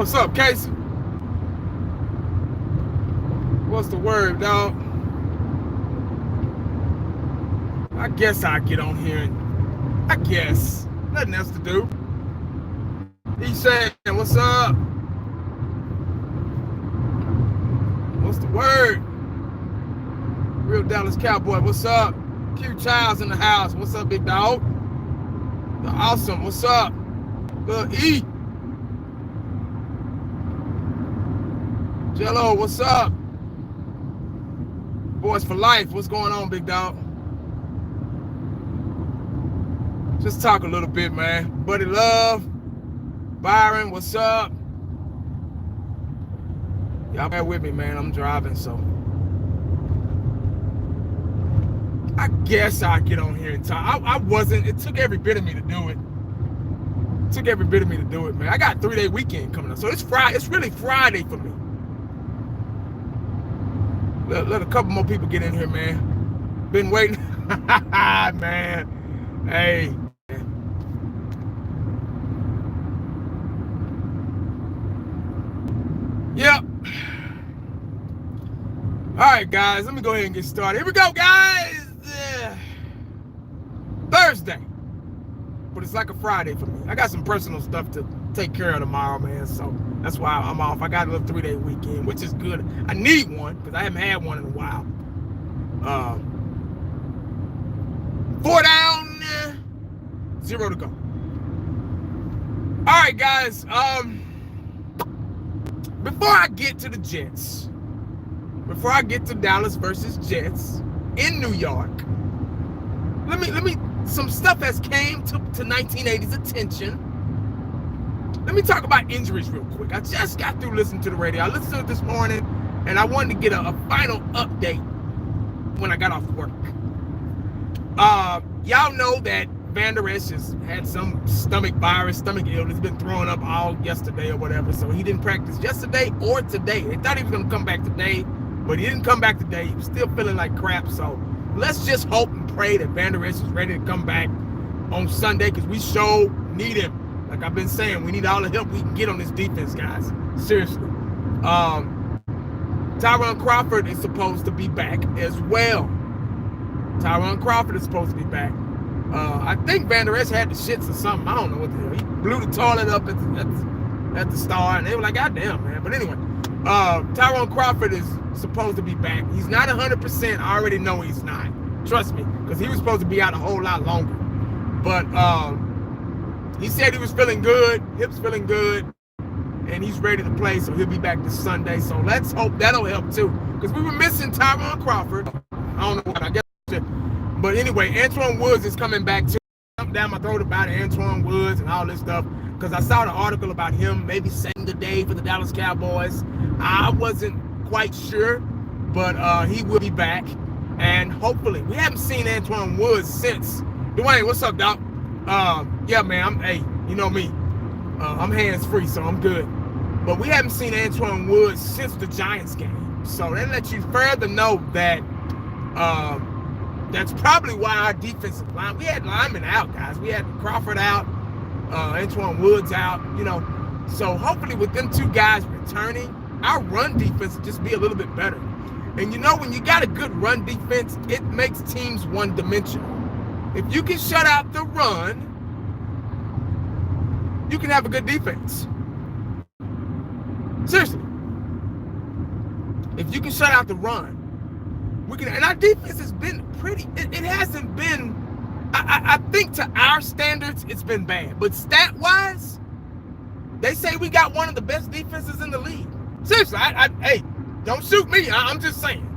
What's up, Casey? What's the word, dog? I guess I get on here and I guess nothing else to do. He's saying, what's up? What's the word? Real Dallas Cowboy, what's up? Q Childs in the house. What's up, big dog? The awesome, what's up? Lil E. Jello, what's up? Boys for life, what's going on, big dog? Just talk a little bit, man. Buddy Love, Byron, what's up? Y'all bear with me, man. I'm driving, so I guess I'll get on here and talk. I wasn't. It took every bit of me to do it. Man. I got a 3-day weekend coming up, so it's Friday. It's really Friday for me. Let a couple more people get in here, man. Been waiting. Man. Hey. Yep. All right, guys. Let me go ahead and get started. Here we go, guys. Thursday. But it's like a Friday for me. I got some personal stuff to take care of tomorrow, man. So that's why I'm off. I got a little 3-day weekend, which is good. I need one because I haven't had one in a while. 4 down, 0 to go. All right, guys. Before I get to the Jets, before I get to Dallas versus Jets in New York, let me some stuff has came to 1980's attention. Let me talk about injuries real quick. I just got through listening to the radio. I listened to it this morning, and I wanted to get a final update when I got off work. Y'all know that Van Der Esch has had some stomach illness, been throwing up all yesterday or whatever, so he didn't practice yesterday or today. They thought he was going to come back today, but he didn't come back today. He was still feeling like crap, so let's just hope and pray that Van Der Esch is ready to come back on Sunday, because we sure need him. Like I've been saying, we need all the help we can get on this defense, guys. Seriously. Tyron Crawford is supposed to be back as well. Tyron Crawford is supposed to be back. I think Van Der Esch had the shits or something. I don't know what the hell. He blew the toilet up at the Star, and they were like, God damn, man. But anyway, Tyron Crawford is supposed to be back. He's not 100%. I already know he's not. Trust me, because he was supposed to be out a whole lot longer. But he said he was feeling good, hips feeling good, and he's ready to play, so he'll be back this Sunday. So let's hope that'll help too, because we were missing Tyron Crawford. I don't know what, I guess. But anyway, Antoine Woods is coming back too. I'm down my throat about Antoine Woods and all this stuff, because I saw the article about him maybe saving the day for the Dallas Cowboys. I wasn't quite sure, but he will be back. And hopefully, we haven't seen Antoine Woods since. Dwayne, what's up, doc? Yeah, man, hey, you know me. I'm hands-free, so I'm good. But we haven't seen Antoine Woods since the Giants game. So that lets you further know that that's probably why our defensive line, we had linemen out, guys. We had Crawford out, Antoine Woods out, you know. So hopefully with them two guys returning, our run defense will just be a little bit better. And you know, when you got a good run defense, it makes teams one-dimensional. If you can shut out the run, you can have a good defense. Seriously. If you can shut out the run, we can. And our defense has been pretty. It hasn't been. I think to our standards, it's been bad. But stat-wise, they say we got one of the best defenses in the league. Seriously, hey, don't shoot me. I'm just saying.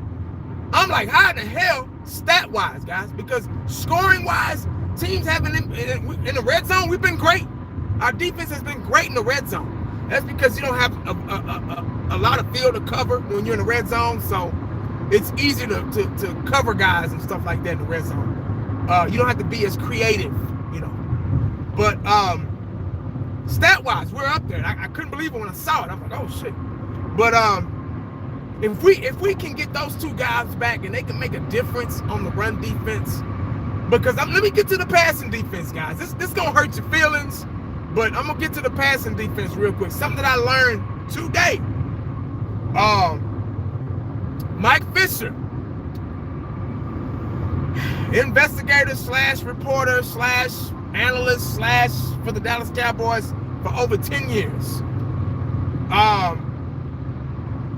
I'm like, how in the hell, stat-wise, guys? Because scoring-wise, teams haven't in the red zone. We've been great. Our defense has been great in the red zone. That's because you don't have a lot of field to cover when you're in the red zone. So it's easy to cover guys and stuff like that in the red zone. You don't have to be as creative, you know. But stat-wise, we're up there. I couldn't believe it when I saw it. I'm like, oh shit. But if we can get those two guys back and they can make a difference on the run defense, because let me get to the passing defense, guys. This gonna hurt your feelings, But I'm gonna get to the passing defense real quick. Something that I learned today. Mike Fisher, investigator / reporter / analyst / for the Dallas Cowboys for over 10 years,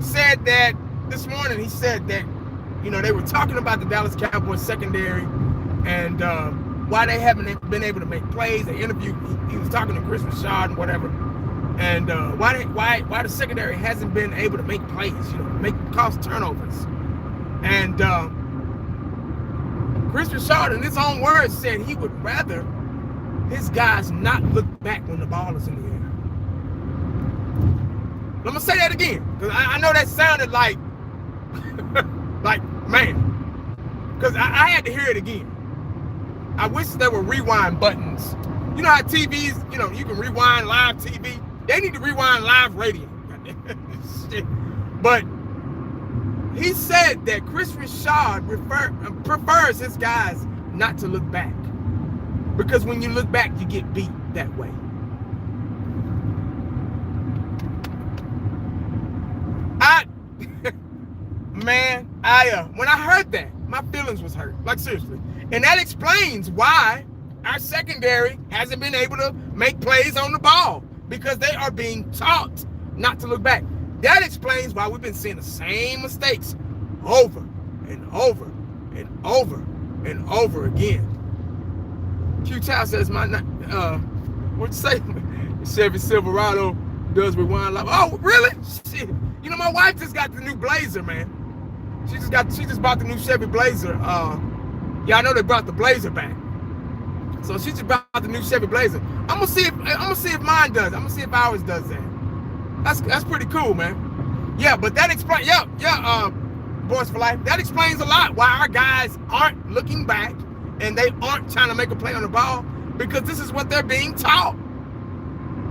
said that this morning. He said that, you know, they were talking about the Dallas Cowboys secondary and why they haven't been able to make plays. They interviewed. He was talking to Chris Richard and whatever, and why the secondary hasn't been able to make plays, you know, cause turnovers. And Chris Richard, in his own words, said he would rather his guys not look back when the ball is in the air. I'm gonna say that again, because I know that sounded like, like, man, because I had to hear it again. I wish there were rewind buttons. You know how TVs, you know, you can rewind live TV? They need to rewind live radio. Shit. But he said that Chris Richard prefers his guys not to look back, because when you look back, you get beat that way. When I heard that, my feelings was hurt. Like, seriously. And that explains why our secondary hasn't been able to make plays on the ball, because they are being taught not to look back. That explains why we've been seeing the same mistakes over and over and over and over again. Q-Town says, what'd you say? Chevy Silverado does rewind live. Oh, really? Shit. You know, my wife just got the new Blazer, man. She just bought the new Chevy Blazer. Yeah, I know they brought the Blazer back. So she just bought the new Chevy Blazer. I'm gonna see if mine does. I'm gonna see if ours does that. That's pretty cool, man. Yeah, but that explains. Boys for Life. That explains a lot why our guys aren't looking back and they aren't trying to make a play on the ball, because this is what they're being taught.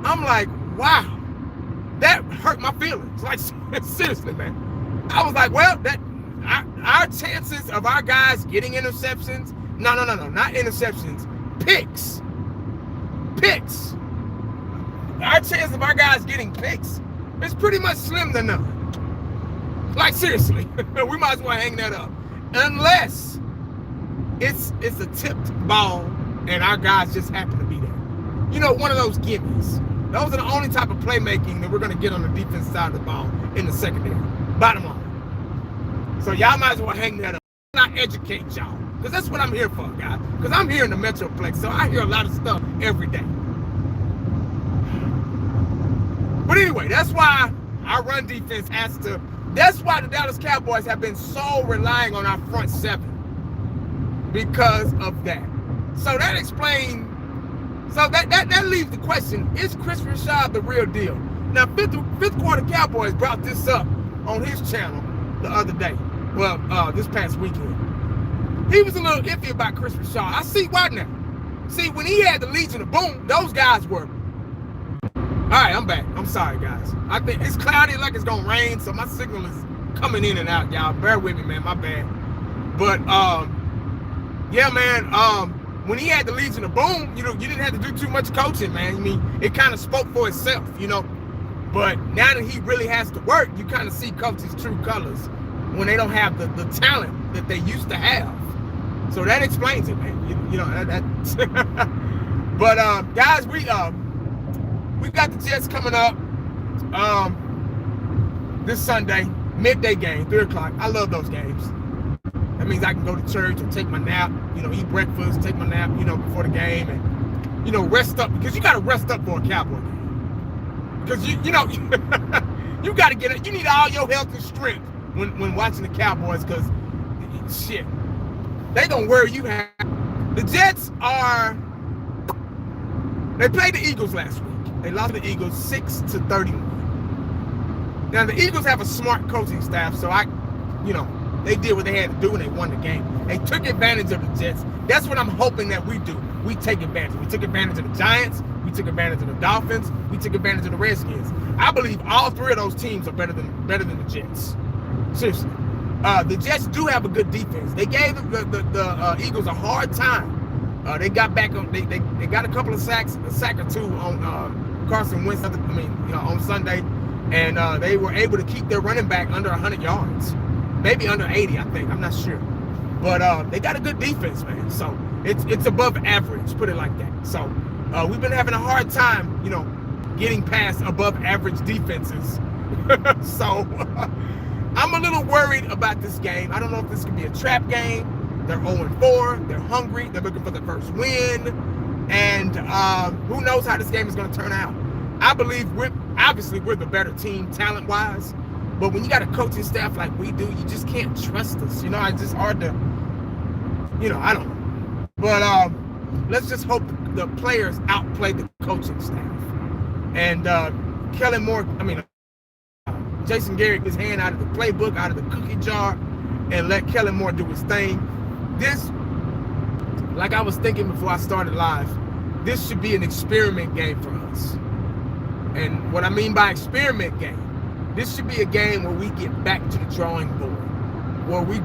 I'm like, wow, that hurt my feelings. Like, seriously, man. I was like, well, our chances of our guys getting interceptions, no, not interceptions, picks. Our chance of our guys getting picks is pretty much slim to none. Like, seriously, we might as well hang that up. Unless it's a tipped ball and our guys just happen to be there. You know, one of those gimmies. Those are the only type of playmaking that we're going to get on the defense side of the ball in the secondary. Bottom line. So y'all might as well hang that up. Not educate y'all, because that's what I'm here for, guys. Because I'm here in the Metroplex, so I hear a lot of stuff every day. But anyway, that's why our run defense has to. That's why the Dallas Cowboys have been so relying on our front seven, because of that. So that explains. So that leaves the question: is Chris Richard the real deal? Now, fifth quarter Cowboys brought this up on his channel the other day. Well, this past weekend. He was a little iffy about Chris Richard. I see why now. See, when he had the Legion of Boom, those guys were. All right, I'm back. I'm sorry, guys. I think it's cloudy, like it's gonna rain, so my signal is coming in and out, y'all. Bear with me, man. My bad. But yeah, man. When he had the Legion of Boom, you know, you didn't have to do too much coaching, man. I mean, it kind of spoke for itself, you know. But now that he really has to work, you kind of see coaches' true colors when they don't have the talent that they used to have. So that explains it, man. You know that. But guys, we got the Jets coming up this Sunday, midday game, 3 o'clock. I love those games. That means I can go to church or take my nap, you know, eat breakfast, take my nap, you know, before the game, and, you know, rest up, because you got to rest up for a Cowboy game. Because, you know, you got to get it. You need all your health and strength when watching the Cowboys, because, shit, they going to wear you out. The Jets they played the Eagles last week. They lost the Eagles 6-31. Now, the Eagles have a smart coaching staff, so they did what they had to do and they won the game. They took advantage of the Jets. That's what I'm hoping that we do. We take advantage. We took advantage of the Giants. We took advantage of the Dolphins. We took advantage of the Redskins. I believe all three of those teams are better than the Jets. Seriously. The Jets do have a good defense. They gave the Eagles a hard time They got back on. They got a couple of sacks, a sack or two on Carson Wentz. On Sunday, and they were able to keep their running back under 100 yards, maybe under 80. I think, I'm not sure, but they got a good defense, man. So it's above average, put it like that. So we've been having a hard time, getting past above average defenses. So I'm a little worried about this game. I don't know if this could be a trap game. They're 0-4. They're hungry. They're looking for their first win. And who knows how this game is going to turn out. I believe we're the better team talent-wise. But when you got a coaching staff like we do, you just can't trust us. It's just hard to, I don't know. But let's just hope the players outplay the coaching staff. And Kellen Moore, Jason Garrett, his hand out of the playbook, out of the cookie jar, and let Kellen Moore do his thing. This, like I was thinking before I started live, this should be an experiment game for us. And what I mean by experiment game, this should be a game where we get back to the drawing board, where we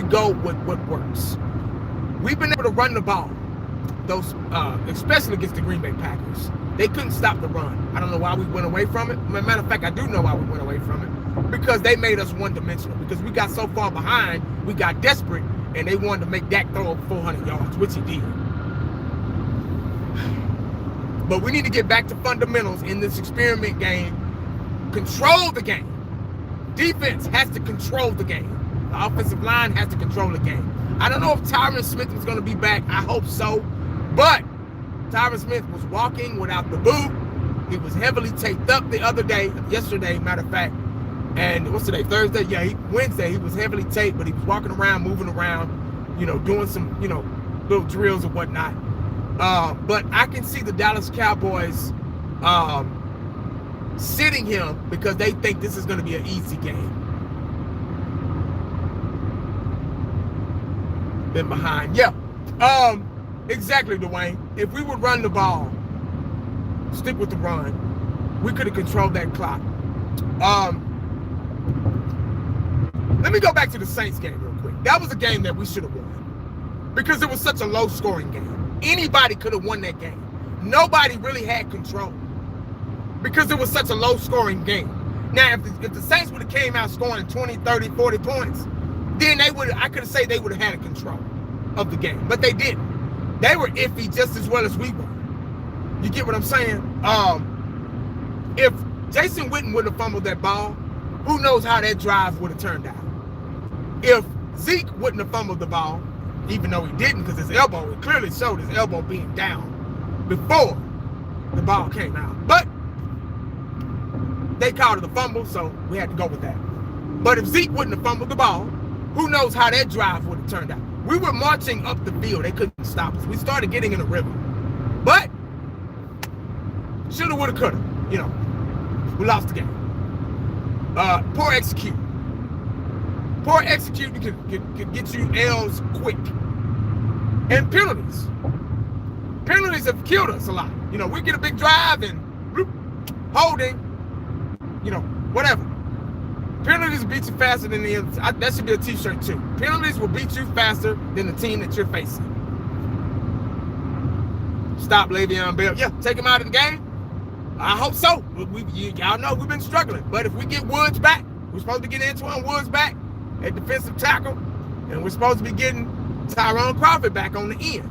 go with what works. We've been able to run the ball, especially against the Green Bay Packers. They couldn't stop the run. I don't know why we went away from it. Matter of fact, I do know why we went away from it. Because they made us one-dimensional. Because we got so far behind, we got desperate, and they wanted to make Dak throw over 400 yards, which he did. But we need to get back to fundamentals in this experiment game. Control the game. Defense has to control the game. The offensive line has to control the game. I don't know if Tyron Smith was going to be back. I hope so. But Tyron Smith was walking without the boot. He was heavily taped up yesterday, matter of fact. And what's today? Thursday? Yeah, Wednesday. He was heavily taped, but he was walking around, moving around, doing some, little drills and whatnot. But I can see the Dallas Cowboys sitting him because they think this is going to be an easy game. Been behind. Yeah. Exactly, Dwayne. If we would run the ball, stick with the run, we could have controlled that clock. Let me go back to the Saints game real quick. That was a game that we should have won because it was such a low-scoring game. Anybody could have won that game. Nobody really had control because it was such a low-scoring game. Now, if the Saints would have came out scoring 20, 30, 40 points, then I could have said they would have had a control of the game. But they didn't. They were iffy just as well as we were. You get what I'm saying? If Jason Witten wouldn't have fumbled that ball, who knows how that drive would have turned out. If Zeke wouldn't have fumbled the ball, even though he didn't because his elbow, it clearly showed his elbow being down before the ball came out. But they called it a fumble, so we had to go with that. But if Zeke wouldn't have fumbled the ball, who knows how that drive would have turned out. We were marching up the field. They couldn't stop us. We started getting in a rhythm. But shoulda, woulda, coulda. We lost the game. Poor execute. Poor executing could get you L's quick. And penalties. Penalties have killed us a lot. We get a big drive and bloop, holding, whatever. Penalties beat you faster than that should be a t-shirt too. Penalties will beat you faster than the team that you're facing. Stop Le'Veon Bell. Yeah, take him out of the game. I hope so. Y'all know we've been struggling. But if we get Woods back, we're supposed to get Antoine Woods back at defensive tackle, and we're supposed to be getting Tyrone Crawford back on the end.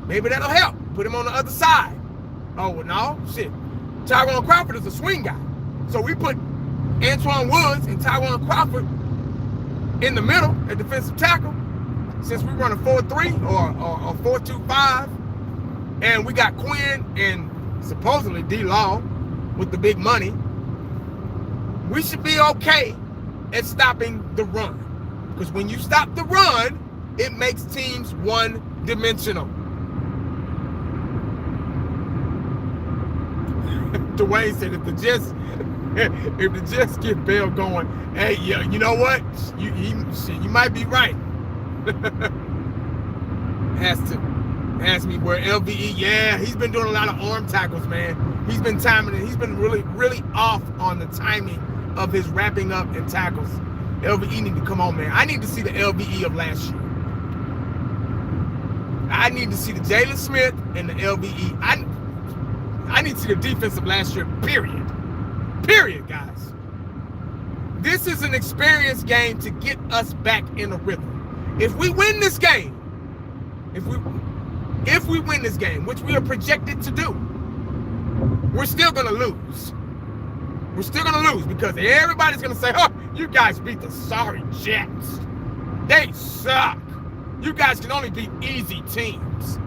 Maybe that'll help. Put him on the other side. Oh, well, no, shit. Tyrone Crawford is a swing guy. So we put Antoine Woods and Tyrone Crawford in the middle at defensive tackle. Since we run a 4-3 or 4-2-5, and we got Quinn and supposedly D-Law with the big money, we should be okay at stopping the run. Because when you stop the run, it makes teams one-dimensional. Dwayne said if the Jets get Bell going, hey, you know what? You might be right. Ask me where LVE, yeah, he's been doing a lot of arm tackles, man. He's been timing it. He's been really, really off on the timing of his wrapping up and tackles. LVE need to come on, man. I need to see the LVE of last year. I need to see the Jalen Smith and the LVE. I need to see the defense of last year, period. Period, guys. This is an experience game to get us back in a rhythm. If we win this game, if we win this game, which we are projected to do, we're still going to lose. We're still going to lose because everybody's going to say, oh, you guys beat the sorry Jets. They suck. You guys can only beat easy teams.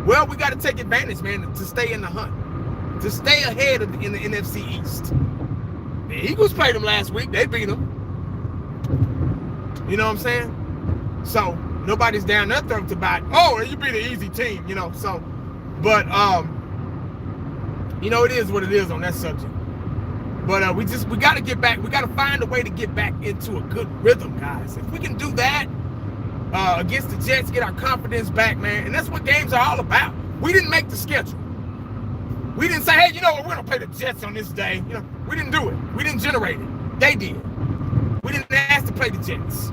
Well, we got to take advantage, man, to stay in the hunt, to stay ahead in the NFC East. The Eagles played them last week. They beat them. You know what I'm saying? So nobody's down their throat to buy. Oh, you beat an easy team, you know. So, but you know, it is what it is on that subject. But we got to get back. We got to find a way to get back into a good rhythm, guys. If we can do that against the Jets, get our confidence back, man. And that's what games are all about. We didn't make the schedule. We didn't say, hey, you know what, we're going to play the Jets on this day. You know, we didn't do it. We didn't generate it. They did. We didn't ask to play the Jets.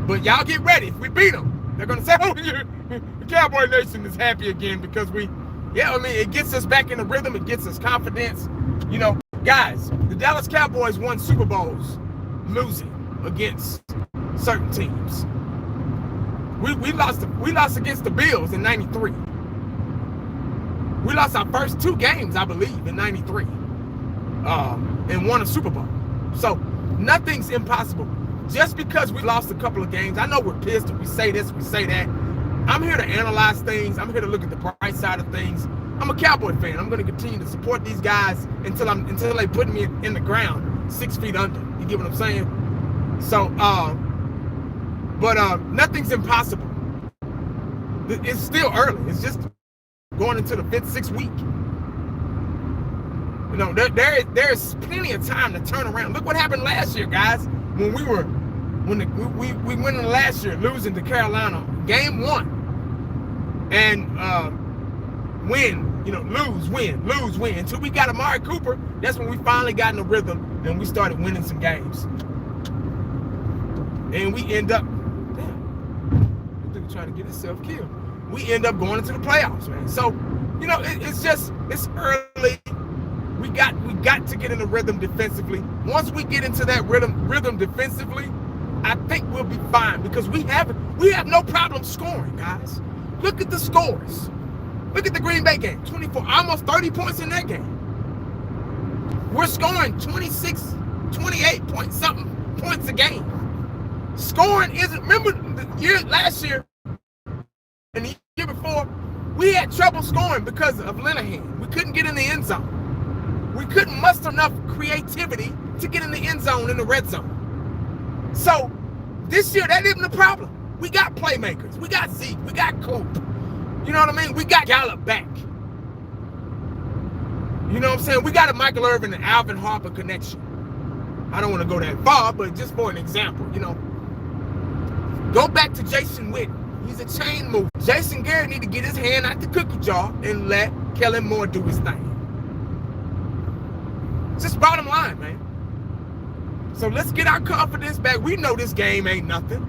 But y'all get ready. If we beat them, they're going to say, oh, the Cowboy Nation is happy again because it gets us back in the rhythm. It gets us confidence. You know, guys, the Dallas Cowboys won Super Bowls losing against certain teams. We lost against the Bills in 93. We lost our first 2 games, I believe, in 93. And won a Super Bowl. So nothing's impossible. Just because we lost a couple of games, I know we're pissed and we say this, we say that. I'm here to analyze things. I'm here to look at the bright side of things. I'm a Cowboy fan. I'm going to continue to support these guys until they put me in the ground 6 feet under. You get what I'm saying? So, but nothing's impossible. It's still early. It's just going into the 5th, 6th week. You know, there's plenty of time to turn around. Look what happened last year, guys. When we went in last year losing to Carolina, game 1, and lose, win. Until we got Amari Cooper, that's when we finally got in a rhythm and we started winning some games. And we end up, trying to get himself killed. We end up going into the playoffs, man. So, you know, it's early. We got to get in the rhythm defensively. Once we get into that rhythm defensively, I think we'll be fine because we have no problem scoring, guys. Look at the scores. Look at the Green Bay game. 24, almost 30 points in that game. We're scoring 26, 28 point something points a game. Scoring isn't, remember last year and the year before, we had trouble scoring because of Linehan. We couldn't get in the end zone. We couldn't muster enough creativity to get in the end zone in the red zone. So this year, that isn't the problem. We got playmakers. We got Zeke. We got Coop. You know what I mean? We got Gallup back. You know what I'm saying? We got a Michael Irvin and Alvin Harper connection. I don't want to go that far, but just for an example, you know. Go back to Jason Witten. He's a chain mover. Jason Garrett need to get his hand out the cookie jar and let Kellen Moore do his thing. Just bottom line, man. So let's get our confidence back. We know this game ain't nothing.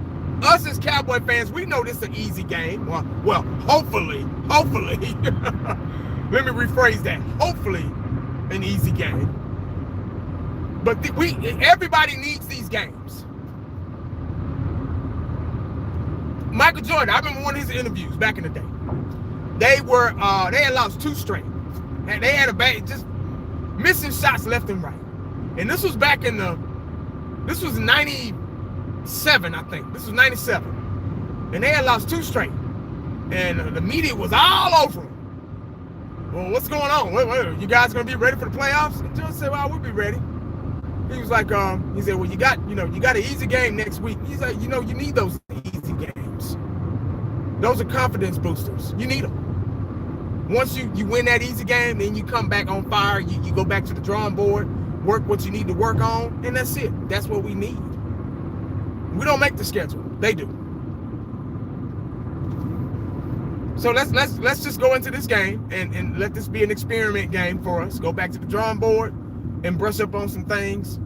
Us as Cowboy fans, we know this is an easy game. Well, hopefully. Let me rephrase that. Hopefully, an easy game. But everybody needs these games. Michael Jordan, I remember one of his interviews back in the day. They had lost 2 straight. And they had just missing shots left and right. And this was back in this was 97, I think. This was 97. And they had lost 2 straight. And the media was all over them. Well, what's going on? What, you guys going to be ready for the playoffs? And Jordan said, well, we'll be ready. He was like, he said, well, you got an easy game next week. He's like, you need those easy games. Those are confidence boosters. You need them. Once you win that easy game, then you come back on fire. You go back to the drawing board, work what you need to work on, and that's it. That's what we need. We don't make the schedule. They do. So let's just go into this game and let this be an experiment game for us. Go back to the drawing board and brush up on some things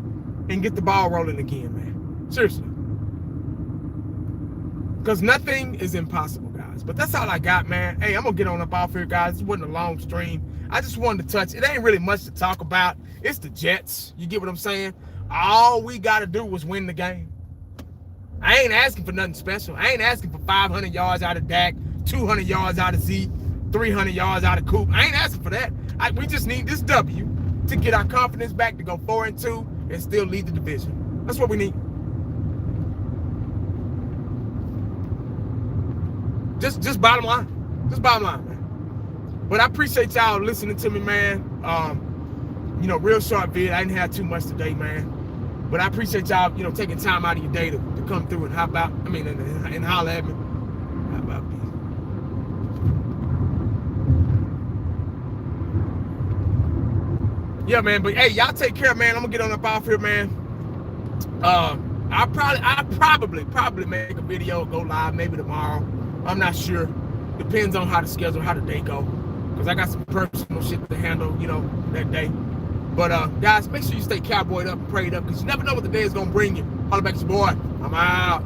and get the ball rolling again, man. Seriously. Because nothing is impossible, guys. But that's all I got, man. Hey, I'm going to get on up off here, guys. This wasn't a long stream. I just wanted to touch. It ain't really much to talk about. It's the Jets. You get what I'm saying? All we got to do was win the game. I ain't asking for nothing special. I ain't asking for 500 yards out of Dak, 200 yards out of Zeke, 300 yards out of Coop. I ain't asking for that. We just need this W to get our confidence back, to go 4-2 and still lead the division. That's what we need. Just bottom line. Just bottom line, man. But I appreciate y'all listening to me, man. You know, real short vid. I didn't have too much today, man. But I appreciate y'all, you know, taking time out of your day to come through and hop out. I mean, and holler at me. How about me? Yeah, man. But hey, y'all take care, man. I'm gonna get on up off here, man. I'll probably make a video, go live maybe tomorrow. I'm not sure. Depends on how the schedule, how the day go. Because I got some personal shit to handle, you know, that day. But guys, make sure you stay cowboyed up and prayed up, because you never know what the day is gonna bring you. Holla back to your boy. I'm out.